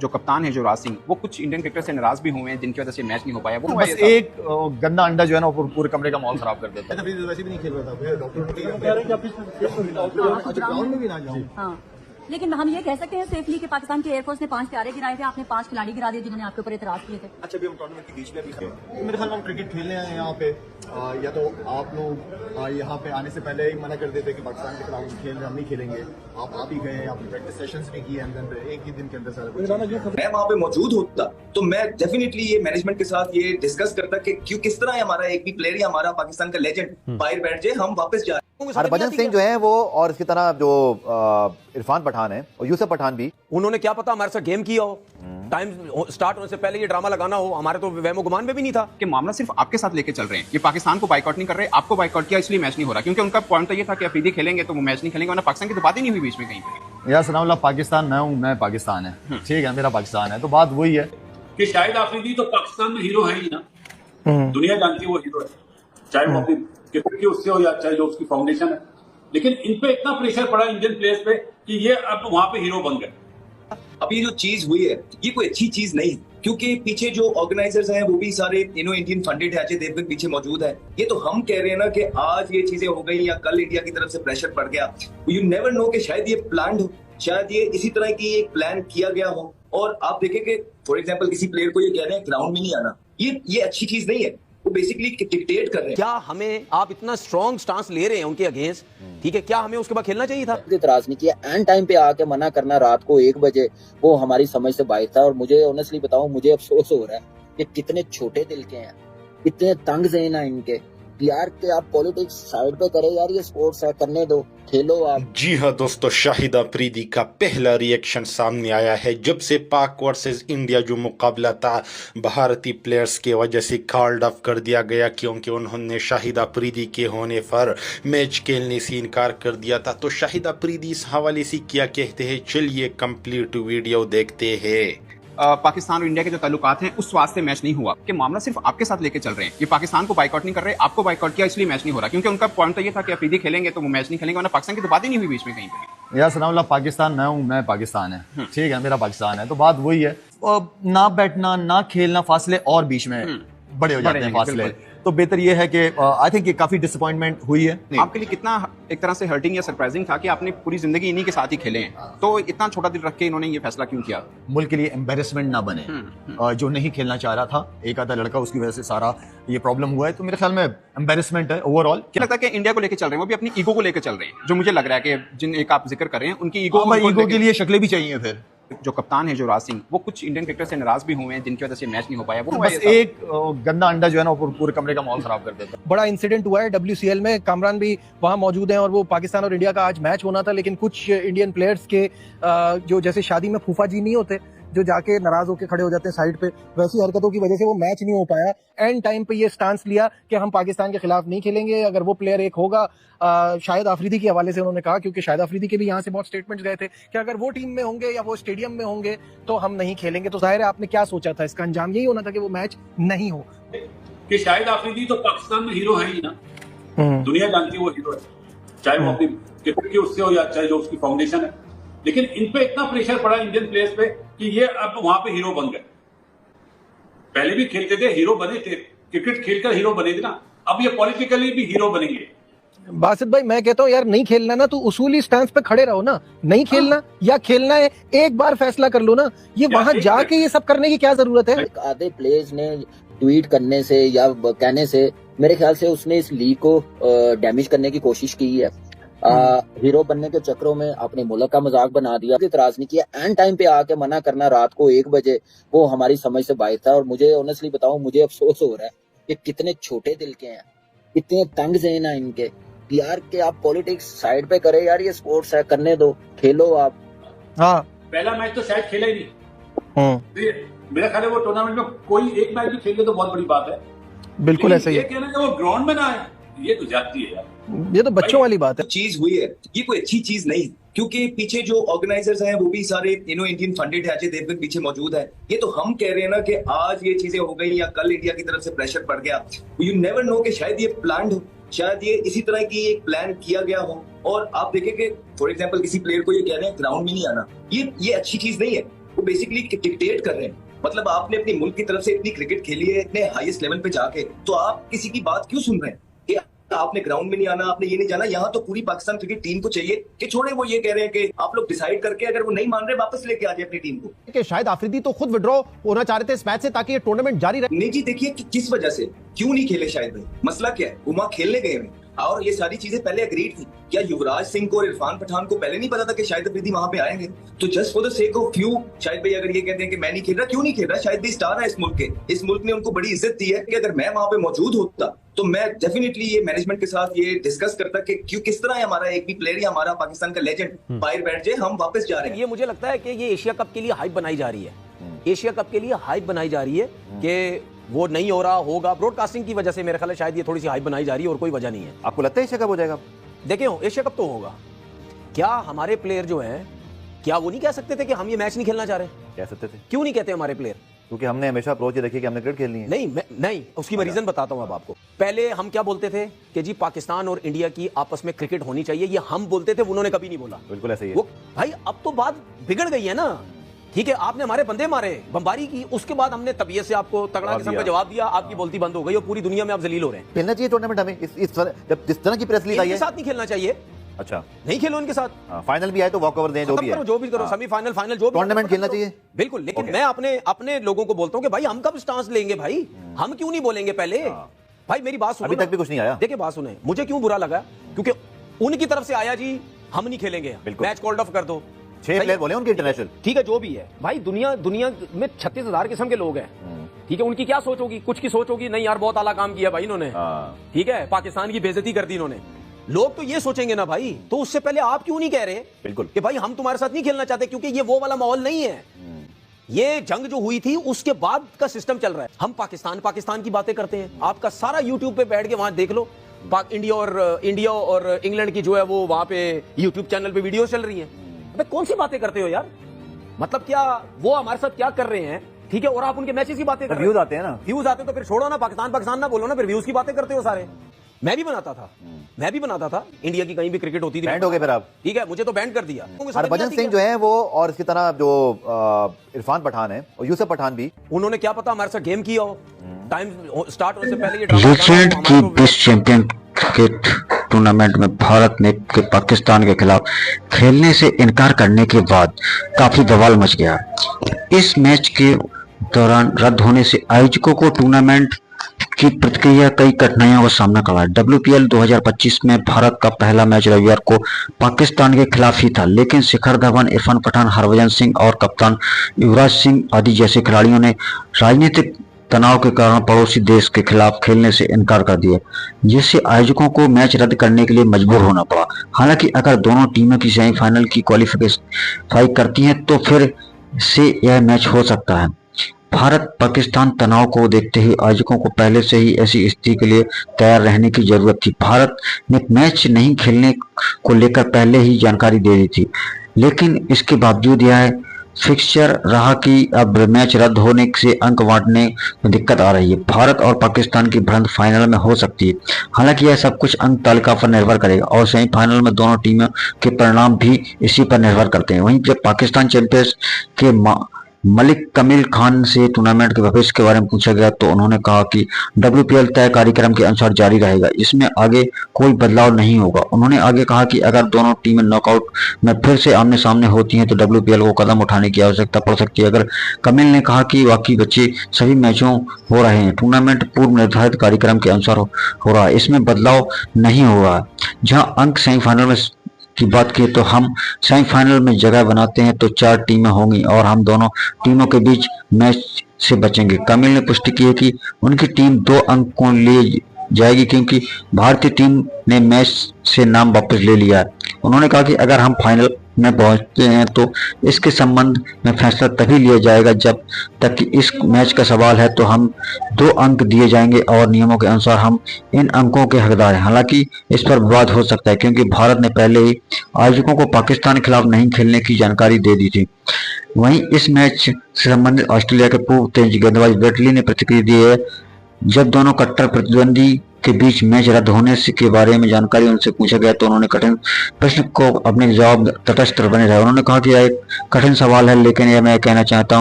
जो कप्तान है युवराज सिंह, वो कुछ इंडियन क्रिकेटर से नाराज भी हुए हैं जिनकी वजह से मैच नहीं हो पाया। वो बस एक गंदा अंडा जो है ना वो पूरे कमरे का माहौल खराब कर देता है। वैसे भी नहीं खेल रहा था, डॉक्टर ग्राउंड में भी ना जाऊं। हाँ, लेकिन हम ये कह सकते हैं सेफली कि पाकिस्तान के एयरफोर्स ने 5 प्यारे गिराए थे, आपने 5 खिलाड़ी गिरा दिए जिन्होंने आपके ऊपर एतराज किए थे। अच्छा, अभी हम टूर्नामेंट के बीच में भी मेरे ख्याल में हम क्रिकेट खेलने आए हैं यहाँ पे, या तो आप लोग यहाँ पे आने से पहले ही मना कर देते कि पाकिस्तान के खिलाफ हम नहीं खेलेंगे। आप ही गए, आपने प्रैक्टिस सेशंस भी किए, एक ही दिन के अंदर सारा कुछ। मैं वहाँ पे मौजूद होता तो मैं डेफिनेटली ये मैनेजमेंट के साथ ये डिस्कस करता कि क्यों किस तरह हमारा एक भी प्लेयर या हमारा पाकिस्तान का लेजेंड बाहर बैठ जाए, हम वापस जा। हरभजन सिंह जो है वो, और इसकी तरह जो इरफान पठान है और यूसुफ पठान भी, उन्होंने क्या पता हमारे साथ गेम किया हो, टाइम स्टार्ट होने से पहले ये ड्रामा लगाना हो, हमारे तो वहमो गुमान में भी नहीं था कि मामला सिर्फ आपके साथ लेके चल रहे हैं। ये पाकिस्तान को बाइकआउट नहीं कर रहे, आपको बाइकआउट किया इसलिए मैच नहीं हो रहा, क्योंकि उनका पॉइंट तो ये था कि अफरीदी खेलेंगे तो वो मैच नहीं खेलेंगे, वरना पाकिस्तान की तो बात ही नहीं हुई बीच में कहीं पे। यार सलामुल्लाह, पाकिस्तान मैं हूँ, मैं पाकिस्तान है, ठीक है, मेरा पाकिस्तान है, तो बात वही है कि शाहिद आफरीदी तो पाकिस्तान में हीरो है ही ना, दुनिया जानती है वो हीरो है, चाहे वो अपनी क्रिकेट की उससे हो या चाहे जो उसकी फाउंडेशन है। लेकिन इन पे इतना प्रेशर पड़ा इंडियन प्लेयर्स पे कि ये अब वहां पे हीरो बन गए। अब ये जो चीज हुई है ये कोई अच्छी चीज नहीं, क्योंकि पीछे जो ऑर्गेनाइजर्स हैं वो भी सारे इंडियन फंडेड है, अजय देवगन पीछे मौजूद है। ये तो हम कह रहे हैं ना कि आज ये चीजें हो गई या कल इंडिया की तरफ से प्रेशर पड़ गया, यू नेवर नो कि शायद ये प्लान्ड हो, शायद ये इसी तरह की एक प्लान किया गया हो। और आप देखें कि फॉर एग्जाम्पल किसी प्लेयर को ये कह रहे हैं ग्राउंड में नहीं आना, ये अच्छी चीज नहीं है। वो बेसिकली डिक्टेट कर रहे हैं। क्या हमें, आप इतना स्ट्रॉन्ग स्टांस ले रहे हैं उनके अगेंस्ट, ठीक है, क्या हमें उसके बाद खेलना चाहिए था? इतराज नहीं किया, एंड टाइम पे आके मना करना रात को 1 बजे, वो हमारी समझ से बाहर था। और मुझे ऑनेस्टली बताऊं, मुझे अफसोस हो रहा है कि कितने छोटे दिल के हैं, कितने तंग ज़हन है इनके। यार कि आप पॉलिटिक्स साइड पे करें यार, ये स्पोर्ट्स है, करने दो, खेलो आप। जी हाँ दोस्तों, शाहिद अफरीदी का पहला रिएक्शन सामने आया है जब से पाक वर्सेस इंडिया जो मुकाबला था भारतीय प्लेयर्स के वजह से कॉल्ड ऑफ कर दिया गया, क्योंकि उन्होंने शाहिद अफरीदी के होने पर मैच खेलने से इनकार कर दिया था। तो शाहिद अफरीदी इस हवाले से क्या कहते हैं, चलिए कंप्लीट वीडियो देखते हैं। पाकिस्तान और इंडिया के जो ताल्लुकात हैं उस वास्ते मैच नहीं हुआ कि मामला सिर्फ आपके साथ लेके चल रहे हैं। ये पाकिस्तान को बाइकआउट नहीं कर रहे, आपको बाइकआउट किया इसलिए मैच नहीं हो रहा, क्योंकि उनका पॉइंट तो ये था कि अफरीदी खेलेंगे तो वो मैच नहीं खेलेंगे, वरना पाकिस्तान की तो बात ही नहीं हुई बीच में कहीं पे। यार सलामुल्लाह, पाकिस्तान मैं हूँ, मैं पाकिस्तान है, ठीक है, मेरा पाकिस्तान है, तो बात वही है। ना बैठना ना खेलना, फासले और बीच में बड़े हो जाते हैं फासले। तो बेहतर ये है कि आई थिंक ये काफी डिसअपॉइंटमेंट हुई है। आपके लिए कितना एक तरह से हर्टिंग या सरप्राइजिंग था कि आपने पूरी जिंदगी इन्हीं के साथ ही खेले हैं, तो इतना छोटा दिल रख के इन्होंने ये फैसला क्यों किया? मुल्क के लिए एम्बेरसमेंट ना बने। जो नहीं खेलना चाह रहा था, एक आधा लड़का, उसकी वजह से सारा ये प्रॉब्लम हुआ है। तो मेरे ख्याल में एम्बेरसमेंट है ओवरऑल। क्या लगता है कि इंडिया को लेकर चल रहे हैं, वो भी अपनी ईगो को लेकर चल रहे हैं, जो मुझे लग रहा है कि जिन एक आप जिक्र कर रहे हैं उनकी ईगो के लिए शक्लें भी चाहिए। फिर जो कप्तान है युवराज सिंह, वो कुछ इंडियन क्रिकेटर से नाराज भी हुए हैं जिनकी वजह से मैच नहीं हो पाया। वो बस एक गंदा अंडा जो है ना वो पूरे कमरे का माहौल खराब कर देता है। बड़ा इंसिडेंट हुआ है WCL में, कामरान भी वहां मौजूद हैं और वो पाकिस्तान और इंडिया का आज मैच होना था, लेकिन कुछ इंडियन प्लेयर्स के जो जैसे शादी में फूफा जी नहीं होते जो जाके नाराज होकर खड़े हो जाते हैं साइड पे, वैसी हरकतों की वजह से वो मैच नहीं हो पाया। एंड टाइम पे ये स्टांस लिया कि हम पाकिस्तान के खिलाफ नहीं खेलेंगे। अगर वो प्लेयर एक होगा, शाहिद आफरीदी के हवाले से उन्होंने कहा, क्योंकि शाहिद आफरीदी के भी यहाँ से बहुत स्टेटमेंट्स गए थे कि अगर वो टीम में होंगे या वो स्टेडियम में होंगे तो हम नहीं खेलेंगे। तो जाहिर है आपने क्या सोचा था, इसका अंजाम यही होना था कि वो मैच नहीं हो। कि शाहिद आफरीदी तो पाकिस्तान में हीरो है ही ना, दुनिया जानती है वो हीरो है, चाहे वो अपनी क्रिकेट की उससे हो या चाहे जो उसकी फाउंडेशन है। लेकिन इन पे इतना प्रेशर पड़ा इंडियन प्लेयर्स पे कि ये अब वहां पे हीरो बन गए। पहले भी खेलते थे, हीरो बने थे, क्रिकेट खेलकर हीरो बने थे ना, अब ये पॉलिटिकली भी हीरो बनेंगे। बासित भाई, मैं कहता हूँ यार, नहीं खेलना ना तो उसूली स्टैंड पे खड़े रहो ना, नहीं खेलना या खेलना है एक बार फैसला कर लो ना, ये वहां जाके ये सब करने की क्या जरूरत है? आधे प्लेयर्स ने ट्वीट करने से या कहने से मेरे ख्याल से उसने इस लीग को डैमेज करने की कोशिश की है। हीरो बनने के चक्रों में अपने मुल्क का मजाक बना दिया, इतराज नहीं किया, एंड टाइम पे आके मना करना रात को 1 बजे, वो हमारी समझ से बाहर था। और मुझे ऑनेस्टली बताऊं, मुझे अफसोस हो रहा है कि कितने छोटे दिल के हैं, कितने तंग ज़हन है इनके। यार कि आप पॉलिटिक्स साइड पे करें यार, ये स्पोर्ट्स है, करने दो, खेलो आप। हाँ, पहला मैच तो शायद खेला ही नहीं। मेरा ख्याल है वो टूर्नामेंट में कोई एक मैच भी खेल ले तो बहुत बड़ी बात है। बिल्कुल ऐसा ही है। ये कहना कि वो ग्राउंड में ना आए, ये तो जाती है यार, ये तो बच्चों वाली बात है। चीज हुई है ये कोई अच्छी चीज नहीं, क्योंकि पीछे जो ऑर्गेनाइजर्स हैं वो भी सारे इंडियन फंडेड है, अजय देवगन पीछे मौजूद है। ये तो हम कह रहे हैं ना कि आज ये चीजें हो गई या कल इंडिया की तरफ से प्रेशर पड़ गया, यू नेवर नो कि शायद ये प्लान्ड हो, शायद ये इसी तरह की एक प्लान किया गया हो। और आप देखें कि फॉर एग्जाम्पल किसी प्लेयर को ये कह रहे हैं ग्राउंड में नहीं आना, ये अच्छी चीज नहीं है। वो बेसिकली डिक्टेट कर रहे हैं। मतलब आपने अपनी मुल्क की तरफ से इतनी क्रिकेट खेली है इतने हाईएस्ट लेवल पे जाके, तो आप किसी की बात क्यों सुन रहे हैं कि आपने ग्राउंड में नहीं आना, आपने ये नहीं जाना। यहाँ तो पूरी पाकिस्तान क्रिकेट टीम को चाहिए कि छोड़े, वो ये कह रहे हैं कि आप लोग डिसाइड करके अगर वो नहीं मान रहे वापस लेके आ जाए अपनी टीम को। कि शायद आफरीदी तो खुद विड्रॉ होना चाह रहे थे इस मैच से ताकि ये टूर्नामेंट जारी रहे। नहीं जी, देखिए कि किस वजह से क्यों नहीं खेले शायद भाई, मसला क्या है? वो वहां खेलने गए हैं और ये सारी चीजें पहले अग्रीड थी। क्या युवराज सिंह को और इरफान पठान को पहले नहीं पता था कि शाहिद अफरीदी वहां पे आएंगे? तो just for the sake of few Shahid भाई अगर ये कहते हैं कि मैं नहीं खेल रहा, क्यों नहीं खेल रहा? शाहिद भाई स्टार है इस मुल्क के, इस मुल्क ने उनको बड़ी इज्जत दी है कि अगर मैं वहां पे मौजूद होता तो मैं डेफिनेटली ये मैनेजमेंट के साथ ये डिस्कस करता कि क्यों किस तरह हमारा एक भी प्लेयर या हमारा पाकिस्तान का लेजेंड बाहर बैठ जाए, हम वापस जा रहे हैं। ये मुझे लगता है कि ये एशिया कप के लिए हाइप बनाई जा रही है, एशिया कप के लिए हाइप बनाई जा रही है कि वो नहीं हो रहा होगा। ब्रॉडकास्टिंग की वजह से मेरे ख्याल है शायद ये थोड़ी सी हाइप बनाई जा रही है और कोई वजह नहीं है। आपको लगता है एशिया कप हो जाएगा? देखिए एशिया कप तो होगा। क्या हमारे प्लेयर जो हैं, क्या वो नहीं कह सकते थे कि हम ये मैच नहीं खेलना चाह रहे? कह सकते थे। क्यों नहीं कहते हमारे प्लेयर? क्योंकि हमने हमेशा अप्रोच ये देखी कि हमने क्रिकेट खेलनी है। नहीं, उसकी मैं रीजन बताता हूं अब आपको। पहले हम क्या बोलते थे कि जी पाकिस्तान और इंडिया की आपस में क्रिकेट होनी चाहिए, ये हम बोलते थे, उन्होंने कभी नहीं बोला। बिल्कुल ऐसे ही है। वो भाई अब तो बात बिगड़ गई है ना। ठीक है, आपने हमारे बंदे मारे, बमबारी की, उसके बाद हमने तबीयत से आपको तगड़ा किस्म का जवाब दिया, आपकी बोलती बंद हो गई और पूरी दुनिया में आप जलील हो रहे हैं। खेलना चाहिए टूर्नामेंट हमें जब जिस तरह की प्रेस लीग आई है। इनके साथ नहीं खेलना चाहिए। अच्छा, नहीं खेलो इनके साथ। फाइनल भी आए तो वॉक ओवर दें, जो भी है, जो भी करो, सेमीफाइनल फाइनल जो भी, टूर्नामेंट खेलना चाहिए बिल्कुल। लेकिन मैं अपने लोगों को बोलता हूं कि भाई हम कब स्टांस लेंगे भाई, हम क्यों नहीं बोलेंगे पहले? भाई मेरी बात सुनो, अभी तक भी कुछ नहीं आया। देखिए बात सुने, मुझे क्यों बुरा लगा, क्योंकि उनकी तरफ से आया जी हम नहीं खेलेंगे, मैच कॉल्ड ऑफ कर दो। 6 प्लेयर बोले उनके इंटरनेशनल। ठीक है, जो भी है भाई, दुनिया में 36,000 किस्म के लोग हैं। ठीक है, उनकी क्या सोच होगी? कुछ की सोच होगी नहीं यार बहुत आला काम किया भाई इन्होंने, ठीक है, पाकिस्तान की बेइज्जती कर दी इन्होंने। लोग तो ये सोचेंगे ना भाई, तो उससे पहले आप क्यों नहीं कह रहे बिल्कुल कि भाई हम तुम्हारे साथ नहीं खेलना चाहते, क्योंकि ये वो वाला माहौल नहीं है। ये जंग जो हुई थी उसके बाद का सिस्टम चल रहा है। हम पाकिस्तान की बातें करते हैं, आपका सारा यूट्यूब पे बैठ के वहां देख लो, इंडिया और इंग्लैंड की जो है वो वहां पे यूट्यूब चैनल पे वीडियो चल रही है। अबे कौन सी बातें करते हो यार? मतलब क्या वो हमारे साथ क्या कर रहे हैं? ठीक है, और आप उनके मैचेस की बातें कर रहे हो। व्यूज आते हैं ना, व्यूज आते तो फिर छोड़ो ना, पाकिस्तान ना बोलो ना, फिर व्यूज की बातें करते हो सारे। मैं भी बनाता था इंडिया की कहीं भी क्रिकेट होती थी, बैंड हो गए फिर आप। ठीक है, मुझे तो बैंड कर दिया। हरभजन सिंह जो है वो, और इसकी तरह जो इरफान पठान है और यूसुफ पठान भी, उन्होंने क्या पता हमारे साथ गेम किया हो, टाइम स्टार्ट होने से पहले ये लीजेंड की विश्व चैंपियन क्रिकेट टूर्नामेंट में भारत ने के पाकिस्तान के खिलाफ खेलने से इनकार करने के बाद काफी बवाल मच गया। इस मैच के दौरान रद्द होने से आयोजकों को टूर्नामेंट की प्रतिक्रिया कई कठिनाइयों का सामना करना है। WPL 2025 में भारत का पहला मैच रविवार को पाकिस्तान के खिलाफ ही था, लेकिन शिखर धवन, इरफान पठान, हरभजन सिंह और कप्तान युवराज सिंह आदि जैसे खिलाड़ियों ने राजनीतिक तनाव के कारण पड़ोसी देश के खिलाफ खेलने से इनकार कर दिया, जिससे आयोजकों को मैच रद्द करने के लिए मजबूर होना पड़ा। हालांकि अगर दोनों टीमें की सेमीफाइनल की क्वालिफाई करती हैं तो फिर से यह मैच हो सकता है। भारत पाकिस्तान तनाव को देखते हुए आयोजकों को पहले से ही ऐसी स्थिति के लिए तैयार रहने की जरूरत थी। भारत ने मैच नहीं खेलने को लेकर पहले ही जानकारी दे दी थी, लेकिन इसके बावजूद यह फिक्सचर रहा कि अब मैच रद्द होने से अंक बांटने में दिक्कत आ रही है। भारत और पाकिस्तान की भिड़ंत फाइनल में हो सकती है। हालांकि यह सब कुछ अंक तालिका पर निर्भर करेगा और सेमीफाइनल में दोनों टीमों के परिणाम भी इसी पर निर्भर करते हैं। वहीं जब पाकिस्तान चैंपियंस के मलिक कमिल खान से टूर्नामेंट के भविष्य के बारे में पूछा गया तो उन्होंने कहा कि WPL तय कार्यक्रम के अनुसार जारी रहेगा, इसमें आगे कोई बदलाव नहीं होगा। उन्होंने आगे कहा कि अगर दोनों टीमें नॉकआउट में फिर से आमने सामने होती हैं तो WPL को कदम उठाने की आवश्यकता पड़ सकती है। अगर कमिल ने कहा कि बाकी बचे सभी मैचों हो रहे हैं, टूर्नामेंट पूर्व निर्धारित कार्यक्रम के अनुसार हो रहा है, इसमें बदलाव नहीं हो रहा है। जहां अंक सेमीफाइनल में की बात की तो हम सेमीफाइनल में जगह बनाते हैं तो 4 टीमें होंगी और हम दोनों टीमों के बीच मैच से बचेंगे। कमिल ने पुष्टि की है कि उनकी टीम 2 अंकों ले जाएगी क्योंकि भारतीय टीम ने मैच से नाम वापस ले लिया है। उन्होंने कहा कि अगर हम फाइनल में पहुंचते हैं तो इसके संबंध में फैसला तभी लिया जाएगा जब तक कि इस मैच का सवाल है तो हम 2 अंक दिए जाएंगे और नियमों के अनुसार हम इन अंकों के हकदार हैं। हालांकि इस पर विवाद हो सकता है क्योंकि भारत ने पहले ही आयोजकों को पाकिस्तान के खिलाफ नहीं खेलने की जानकारी दे दी थी। वहीं इस मैच से संबंधित ऑस्ट्रेलिया के पूर्व तेज गेंदबाज ब्रेट ली ने प्रतिक्रिया दी है। जब दोनों कट्टर प्रतिद्वंदी के बीच मैच रद्द होने के बारे में जानकारी उनसे पूछा गया तो उन्होंने कठिन प्रश्न को अपने जवाब तटस्थ बने रहे। उन्होंने कहा कि यह एक कठिन सवाल है, लेकिन यह मैं कहना चाहता हूं